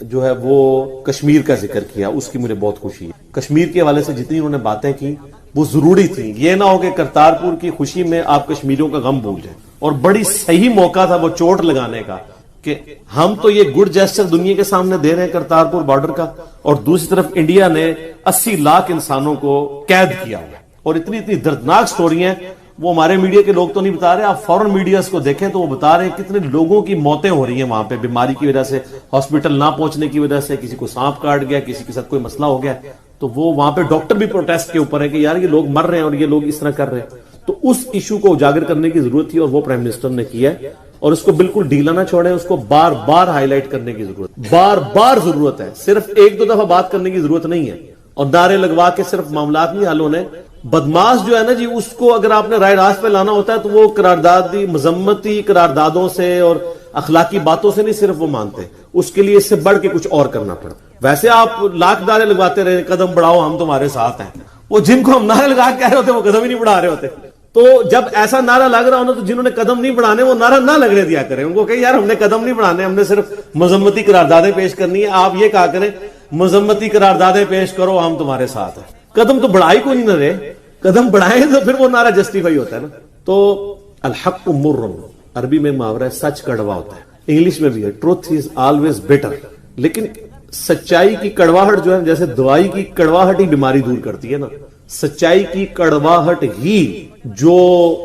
جو ہے وہ کشمیر کا ذکر کیا, اس کی مجھے بہت خوشی ہے. کشمیر کے حوالے سے جتنی انہوں نے باتیں کی وہ ضروری تھی. یہ نہ ہو کہ کرتارپور کی خوشی میں آپ کشمیریوں کا غم بھول جائیں. اور بڑی صحیح موقع تھا وہ چوٹ لگانے کا کہ ہم تو یہ گڈ جیسچر دنیا کے سامنے دے رہے ہیں کرتارپور بارڈر کا, اور دوسری طرف انڈیا نے 80 لاکھ انسانوں کو قید کیا ہوا. اور اتنی دردناک سٹوری ہیں, وہ ہمارے میڈیا کے لوگ تو نہیں بتا رہے, آپ فورن میڈیاز کو دیکھیں تو وہ بتا رہے ہیں کتنے لوگوں کی موتیں ہو رہی ہیں وہاں پہ بیماری کی وجہ سے, ہاسپٹل نہ پہنچنے کی وجہ سے, کسی کو سانپ کاٹ گیا, کسی کے ساتھ کوئی مسئلہ ہو گیا. تو وہ وہاں پہ ڈاکٹر بھی پروٹیسٹ کے اوپر ہے کہ یار یہ لوگ مر رہے ہیں اور یہ لوگ اس طرح کر رہے ہیں. تو اس ایشو کو اجاگر کرنے کی ضرورت تھی, اور وہ پرائم منسٹر نے کیا ہے. اور اس کو بالکل ڈھیلا نہ چھوڑیں, اس کو بار بار ہائی لائٹ کرنے کی ضرورت ہے. صرف 1-2 دفعہ بات کرنے کی ضرورت نہیں ہے, اور نعرے لگوا کے صرف معاملات نہیں حل ہونے. بدماش جو ہے نا جی, اس کو اگر آپ نے رائے راست پہ لانا ہوتا ہے تو وہ قراردادی مذمتی قراردادوں سے اور اخلاقی باتوں سے نہیں صرف وہ مانتے, اس کے لیے اس سے بڑھ کے کچھ اور کرنا پڑا. ویسے آپ لاکھ نعرے لگواتے رہے قدم بڑھاؤ ہم تمہارے ساتھ ہیں, وہ جن کو ہم نعرے لگا کے کہہ رہے ہوتے وہ قدم ہی نہیں بڑھا رہے ہوتے. تو جب ایسا نعرہ لگ رہا ہونا تو جنہوں نے قدم نہیں بڑھانے وہ نعرہ نہ لگنے دیا کریں, ان کو کہ یار ہم نے قدم نہیں بڑھانے, ہم نے صرف مذمتی قراردادیں پیش کرنی ہے. آپ یہ کہا کریں مذمتی قراردادیں پیش کرو ہم تمہارے ساتھ ہیں, قدم تو بڑھائی کو نہیں نہ رہے. قدم بڑھائیں تو پھر وہ نعرہ جسٹیفائی ہوتا ہے نا. تو الحق مرن عربی میں محاورہ ہے سچ کڑوا ہوتا ہے, انگلش میں بھی ہے ٹروتھ از آلویز بیٹر. لیکن سچائی کی کڑواہٹ جو ہے جیسے دوائی کی کڑواہٹ ہی بیماری دور کرتی ہے نا, سچائی کی کڑواہٹ ہی جو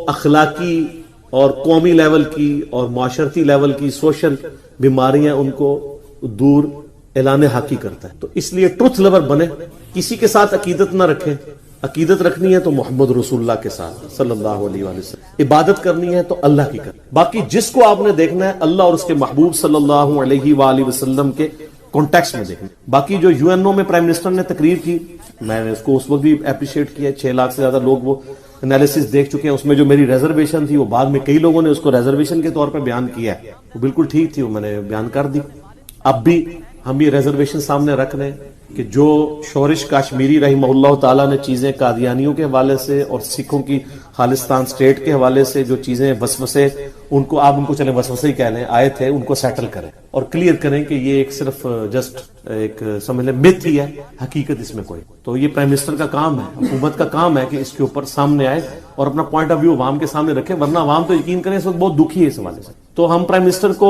اخلاقی اور قومی لیول کی اور معاشرتی لیول کی سوشل بیماریاں ان کو دور اعلان حق ہی کرتا ہے. تو اس لیے ٹروتھ لور بنے, کسی کے ساتھ عقیدت نہ رکھیں. عقیدت رکھنی ہے تو محمد رسول اللہ کے ساتھ صلی اللہ علیہ وآلہ وسلم, عبادت کرنی ہے تو اللہ کی کریں. باقی جس کو آپ نے دیکھنا ہے اللہ اور اس کے محبوب صلی اللہ علیہ وآلہ وسلم کے کانٹیکس میں دیکھیں. باقی جو یو این او میں پرائم منسٹر نے تقریر کی, میں نے اس کو اس وقت بھی اپریشیٹ کیا. 6 لاکھ سے زیادہ لوگ وہ انالیسس دیکھ چکے ہیں. اس میں جو میری ریزرویشن تھی وہ بعد میں کئی لوگوں نے اس کو ریزرویشن کے طور پہ بیان کیا ہے, وہ بالکل ٹھیک تھی, وہ میں نے بیان کر دی. اب بھی ہم یہ ریزرویشن سامنے رکھ رہے ہیں کہ جو شورش کاشمیری رحمہ اللہ تعالیٰ نے چیزیں قادیانیوں کے حوالے سے اور سکھوں کی خالصتان سٹیٹ کے حوالے سے جو چیزیں وسوسے, ان کو آپ ان کو چلیں وسوسے ہی کہہ لیں, آئے تھے, ان کو سیٹل کریں اور کلیئر کریں کہ یہ ایک صرف جسٹ ایک سمجھ لیں متھ ہی ہے, حقیقت اس میں کوئی. تو یہ پرائم منسٹر کا کام ہے, حکومت کا کام ہے کہ اس کے اوپر سامنے آئے اور اپنا پوائنٹ آف ویو عوام کے سامنے رکھے, ورنہ عوام تو یقین کریں اس وقت بہت دکھی ہے اس حوالے سے. تو ہم پرائم منسٹر کو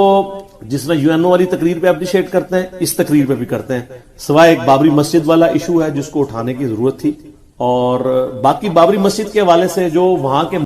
جس طرح یو این او والی تقریر پہ اپریشیٹ کرتے ہیں, اس تقریر پہ بھی کرتے ہیں, سوائے ایک بابری مسجد والا ایشو ہے جس کو اٹھانے کی ضرورت تھی. اور باقی بابری مسجد کے حوالے سے جو وہاں کے